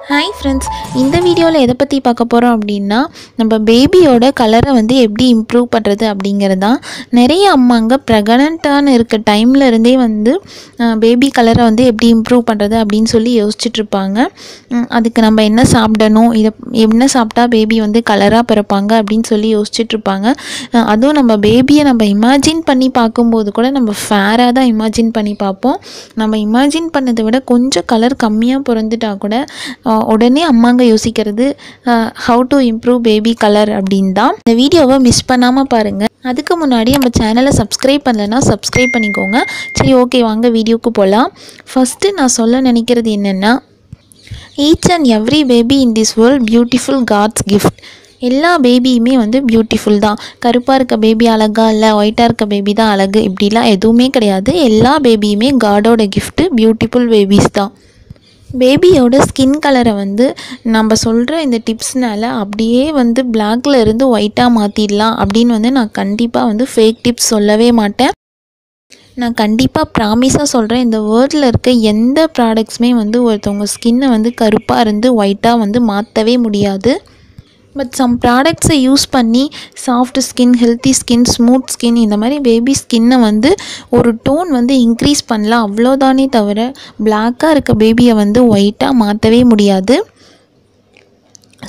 Hi friends, இந்த வீடியோவில் எதை பற்றி பார்க்க போகிறோம் அப்படின்னா நம்ம பேபியோட கலரை வந்து எப்படி இம்ப்ரூவ் பண்ணுறது அப்படிங்கிறது தான். நிறைய அம்மாங்க ப்ரெக்னென்ட்டான இருக்க டைமில் இருந்தே வந்து பேபி கலரை வந்து எப்படி இம்ப்ரூவ் பண்ணுறது அப்படின்னு சொல்லி யோசிச்சுட்ருப்பாங்க. அதுக்கு நம்ம என்ன சாப்பிடணும், இதை என்ன சாப்பிட்டா பேபி வந்து கலராக பிறப்பாங்க அப்படின்னு சொல்லி யோசிச்சுட்ருப்பாங்க. அதுவும் நம்ம பேபியை நம்ம இமேஜின் பண்ணி பார்க்கும்போது கூட நம்ம ஃபேராக தான் இமேஜின் பண்ணி பார்ப்போம். நம்ம இமேஜின் பண்ணதை விட கொஞ்சம் கலர் கம்மியாக பிறந்துட்டா கூட உடனே அம்மாங்க யோசிக்கிறது how to improve baby colour அப்படின்னு தான். இந்த வீடியோவை மிஸ் பண்ணாமல் பாருங்கள். அதுக்கு முன்னாடி நம்ம சேனலை சப்ஸ்கிரைப் பண்ணலைன்னா சப்ஸ்கிரைப் பண்ணிக்கோங்க. சரி, ஓகே, வாங்க வீடியோக்கு போகலாம். ஃபஸ்ட்டு நான் சொல்ல நினைக்கிறது என்னென்னா, each and every baby in this world beautiful God's gift. எல்லா பேபியுமே வந்து பியூட்டிஃபுல் தான். கருப்பாக இருக்க பேபி அழகா இல்லை, ஒயிட்டாக இருக்க பேபி தான் அழகு, இப்படிலாம் எதுவுமே கிடையாது. எல்லா பேபியுமே காடோட கிஃப்ட்டு, பியூட்டிஃபுல் பேபிஸ் தான். பேபியோட ஸ்கின் கலரை வந்து நம்ம சொல்கிற இந்த டிப்ஸ்னால் அப்படியே வந்து பிளாக்ல இருந்து ஒயிட்டாக மாற்றிடலாம் அப்படின்னு வந்து நான் கண்டிப்பாக வந்து ஃபேக் டிப்ஸ் சொல்லவே மாட்டேன். நான் கண்டிப்பாக ப்ராமிஸாக சொல்கிறேன், இந்த வேர்ல்டில் இருக்க எந்த ப்ராடக்ட்ஸுமே வந்து ஒருத்தவங்க ஸ்கின்னை வந்து கருப்பாக இருந்து ஒயிட்டாக வந்து மாற்றவே முடியாது. பட் சம் ப்ராடக்ட்ஸை யூஸ் பண்ணி soft skin, healthy skin, smooth skin, இந்த மாதிரி பேபி ஸ்கின்னை வந்து ஒரு டோன் வந்து இன்க்ரீஸ் பண்ணலாம், அவ்வளோதானே தவிர பிளாக்காக இருக்க பேபியை வந்து ஒயிட்டாக மாற்றவே முடியாது.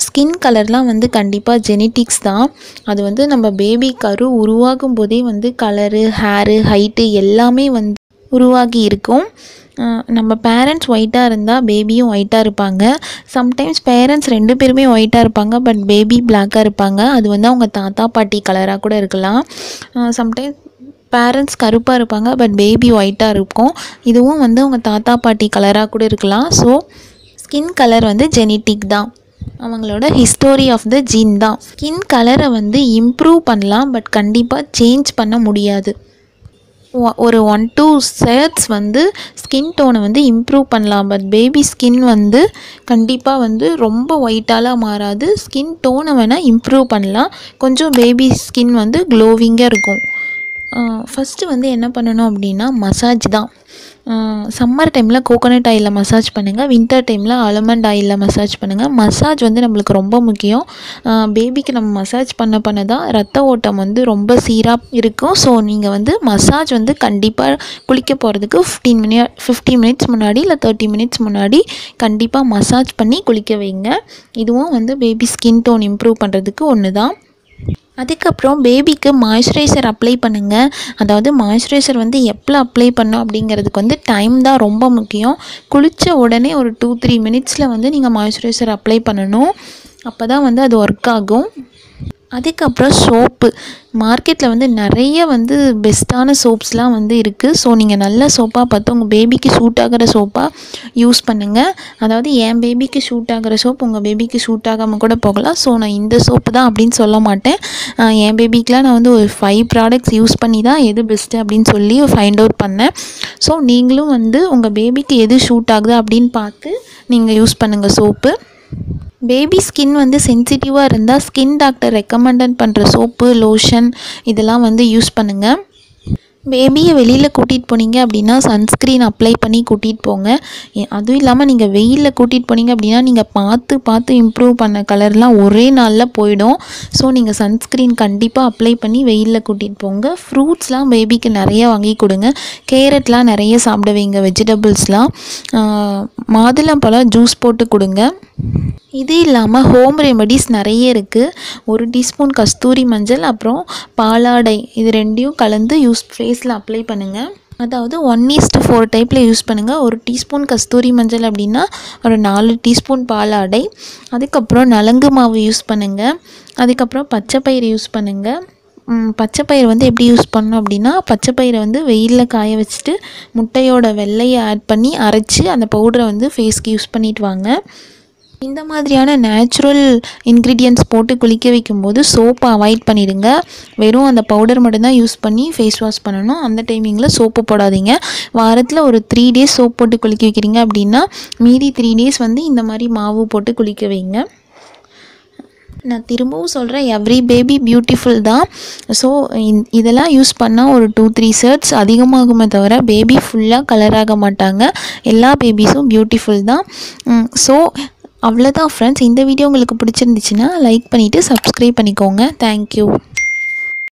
ஸ்கின் கலர்லாம் வந்து கண்டிப்பாக ஜெனட்டிக்ஸ் தான். அது வந்து நம்ம பேபி கரு உருவாகும் போதே வந்து கலரு, ஹேரு, ஹைட்டு எல்லாமே வந்து உருவாகி இருக்கும். நம்ம பேரண்ட்ஸ் ஒயிட்டாக இருந்தால் பேபியும் ஒயிட்டாக இருப்பாங்க. சம்டைம்ஸ் பேரண்ட்ஸ் 2 பேருமே ஒயிட்டாக இருப்பாங்க, பட் பேபி பிளாக்காக இருப்பாங்க. அது வந்து அவங்க தாத்தா பாட்டி கலராக கூட இருக்கலாம். சம்டைம்ஸ் பேரண்ட்ஸ் கருப்பாக இருப்பாங்க, பட் பேபி ஒயிட்டாக இருக்கும். இதுவும் வந்து அவங்க தாத்தா பாட்டி கலராக கூட இருக்கலாம். ஸோ ஸ்கின் கலர் வந்து ஜெனட்டிக் தான், அவங்களோட ஹிஸ்டோரி ஆஃப் த ஜீன் தான். ஸ்கின் கலரை வந்து இம்ப்ரூவ் பண்ணலாம், பட் கண்டிப்பாக சேஞ்ச் பண்ண முடியாது. ஒரு 1-2 ஷேட்ஸ் வந்து ஸ்கின் டோனை வந்து இம்ப்ரூவ் பண்ணலாம், பட் பேபி ஸ்கின் வந்து கண்டிப்பாக வந்து ரொம்ப ஒயிட்டாலாம் மாறாது. ஸ்கின் டோனை வேணால் இம்ப்ரூவ் பண்ணலாம், கொஞ்சம் பேபி ஸ்கின் வந்து க்ளோவிங்காக இருக்கும். ஃபஸ்ட்டு வந்து என்ன பண்ணணும் அப்படின்னா மசாஜ் தான். சம்மர் டைமில் கோகோனட் ஆயிலில் மசாஜ் பண்ணுங்கள், வின்டர் டைமில் ஆல்மண்ட் ஆயிலில் மசாஜ் பண்ணுங்கள். மசாஜ் வந்து நம்மளுக்கு ரொம்ப முக்கியம். பேபிக்கு நம்ம மசாஜ் பண்ண தான் ரத்த ஓட்டம் வந்து ரொம்ப சீராக இருக்கும். ஸோ நீங்கள் வந்து மசாஜ் வந்து கண்டிப்பாக குளிக்க போகிறதுக்கு 15 மினிட்ஸ் முன்னாடி இல்லை 30 மினிட்ஸ் முன்னாடி கண்டிப்பாக மசாஜ் பண்ணி குளிக்க வைங்க. இதுவும் வந்து பேபி ஸ்கின் டோன் இம்ப்ரூவ் பண்ணுறதுக்கு ஒன்று தான். அதுக்கப்புறம் பேபிக்கு மாய்ஸ்சரைசர் அப்ளை பண்ணுங்கள். அதாவது மாய்ஸ்சரைசர் வந்து எப்போ அப்ளை பண்ணோம் அப்படிங்கிறதுக்கு வந்து டைம் தான் ரொம்ப முக்கியம். குளித்த உடனே ஒரு 2-3 மினிட்ஸில் வந்து நீங்கள் மாய்ஸ்சரைசர் அப்ளை பண்ணணும், அப்போ தான் வந்து அது ஒர்க் ஆகும். அதுக்கப்புறம் சோப்பு, மார்க்கெட்டில் வந்து நிறைய வந்து பெஸ்ட்டான சோப்ஸ்லாம் வந்து இருக்குது. ஸோ நீங்கள் நல்ல சோப்பாக பார்த்து உங்கள் பேபிக்கு சூட் ஆகிற சோப்பாக யூஸ் பண்ணுங்கள். அதாவது என் பேபிக்கு சூட் ஆகிற சோப் உங்கள் பேபிக்கு சூட் ஆகாமல் கூட போகலாம். ஸோ நான் இந்த சோப்பு தான் அப்படின்னு சொல்ல மாட்டேன். என் பேபிக்கெலாம் நான் வந்து ஒரு 5 ப்ராடக்ட்ஸ் யூஸ் பண்ணி தான் எது பெஸ்ட்டு அப்படின்னு சொல்லி ஃபைண்ட் அவுட் பண்ணேன். ஸோ நீங்களும் வந்து உங்கள் பேபிக்கு எது சூட் ஆகுது அப்படின்னு பார்த்து நீங்கள் யூஸ் பண்ணுங்கள் சோப்பு. பேபி ஸ்கின் வந்து சென்சிட்டிவாக இருந்தால் ஸ்கின் டாக்டர் ரெக்கமெண்டட் பண்ணுற சோப்பு, லோஷன் இதெல்லாம் வந்து யூஸ் பண்ணுங்கள். பேபியை வெளியில் கூட்டிகிட்டு போனீங்க அப்படின்னா சன்ஸ்க்ரீன் அப்ளை பண்ணி கூட்டிகிட்டு போங்க. அதுவும் இல்லாமல் நீங்கள் வெயிலில் கூட்டிகிட்டு போனீங்க அப்படின்னா நீங்கள் பார்த்து இம்ப்ரூவ் பண்ண கலர்லாம் ஒரே நாளில் போயிடும். ஸோ நீங்கள் சன்ஸ்க்ரீன் கண்டிப்பாக அப்ளை பண்ணி வெயிலில் கூட்டிகிட்டு போங்க. ஃப்ரூட்ஸ்லாம் பேபிக்கு நிறைய வாங்கி கொடுங்க. கேரட்லாம் நிறைய சாப்பிட வைங்க, வெஜிடபிள்ஸ்லாம். மாதுளம்பழம் ஜூஸ் போட்டு கொடுங்க. இது இல்லாமல் ஹோம் ரெமெடிஸ் நிறைய இருக்குது. 1 டீஸ்பூன் கஸ்தூரி மஞ்சள் அப்புறம் பாலாடை, இது 2யும் கலந்து ஃபேஸில் அப்ளை பண்ணுங்கள். அதாவது 1:4 டைப்பில் யூஸ் பண்ணுங்கள். 1 டீஸ்பூன் கஸ்தூரி மஞ்சள் அப்படின்னா ஒரு 4 டீஸ்பூன் பாலாடை. அதுக்கப்புறம் நலங்கு மாவு யூஸ் பண்ணுங்கள். அதுக்கப்புறம் பச்சைப்பயிறு யூஸ் பண்ணுங்கள். பச்சைப்பயிறு வந்து எப்படி யூஸ் பண்ணணும் அப்படின்னா, பச்சைப்பயிரை வந்து வெயிலில் காய வச்சுட்டு முட்டையோட வெள்ளையை ஆட் பண்ணி அரைச்சி அந்த பவுடரை வந்து ஃபேஸ்க்கு யூஸ் பண்ணிட்டு வாங்க. இந்த மாதிரியான நேச்சுரல் இன்க்ரீடியன்ட்ஸ் போட்டு குளிக்க வைக்கும்போது சோப்பை அவாய்ட் பண்ணிடுங்க. வெறும் அந்த பவுடர் மட்டும்தான் யூஸ் பண்ணி ஃபேஸ் வாஷ் பண்ணணும். அந்த டைமிங்கில் சோப்பு போடாதீங்க. வாரத்தில் ஒரு 3 டேஸ் சோப் போட்டு குளிக்க வைக்கிறீங்க அப்படின்னா மீதி 3 டேஸ் வந்து இந்த மாதிரி மாவு போட்டு குளிக்க வைங்க. நான் திரும்பவும் சொல்கிறேன், எவ்ரி பேபி பியூட்டிஃபுல் தான். ஸோ இதெல்லாம் யூஸ் பண்ணால் ஒரு 2-3 ஷர்ட்ஸ் அதிகமாகுமே தவிர பேபி ஃபுல்லாக கலராக மாட்டாங்க. எல்லா பேபிஸும் பியூட்டிஃபுல் தான். ஸோ அவ்வளோதான் ஃப்ரெண்ட்ஸ். இந்த வீடியோ உங்களுக்கு பிடிச்சிருந்துச்சுன்னா லைக் பண்ணிவிட்டு சப்ஸ்கிரைப் பண்ணிக்கோங்க. தேங்க்யூ.